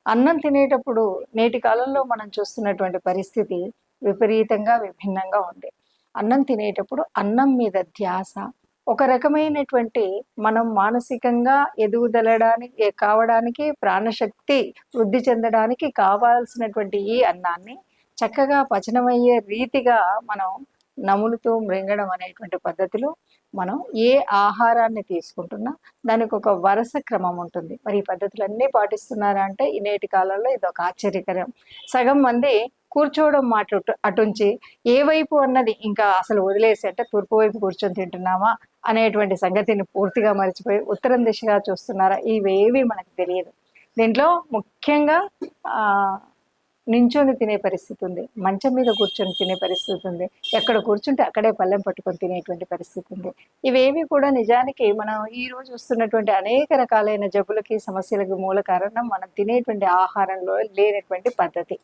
అన్నం తినేటప్పుడు నేటి కాలంలో మనం చూస్తున్నటువంటి పరిస్థితి విపరీతంగా విభిన్నంగా ఉంది. అన్నం తినేటప్పుడు అన్నం మీద ధ్యాస, ఒక రకమైనటువంటి మనం మానసికంగా కావడానికి, ప్రాణశక్తి వృద్ధి చెందడానికి కావాల్సినటువంటి ఈ అన్నాన్ని చక్కగా పచనమయ్యే రీతిగా మనం నములుతూ మృంగడం అనేటువంటి పద్ధతిలో మనం ఏ ఆహారాన్ని తీసుకుంటున్నా దానికి ఒక వరుస క్రమం ఉంటుంది. మరి ఈ పద్ధతులన్నీ పాటిస్తున్నారా అంటే ఈ నేటి కాలంలో ఇదొక ఆశ్చర్యకరం. సగం మంది కూర్చోవడం మాట అటుంచి ఏ వైపు అన్నది ఇంకా అసలు వదిలేసి, అంటే తూర్పు వైపు కూర్చొని తింటున్నామా అనేటువంటి సంగతిని పూర్తిగా మర్చిపోయి ఉత్తరం దిశగా చూస్తున్నారా, ఇవేవి మనకు తెలియదు. దీంట్లో ముఖ్యంగా నించొని తినే పరిస్థితి ఉంది, మంచం మీద కూర్చొని తినే పరిస్థితి ఉంది, ఎక్కడ కూర్చుంటే అక్కడే పళ్ళెం పట్టుకొని తినేటువంటి పరిస్థితి ఉంది. ఇవేవి కూడా నిజానికి మనం ఈ రోజు వస్తున్నటువంటి అనేక రకాలైన జబ్బులకి, సమస్యలకి మూల కారణం మనం తినేటువంటి ఆహారంలో లేనటువంటి పద్ధతి.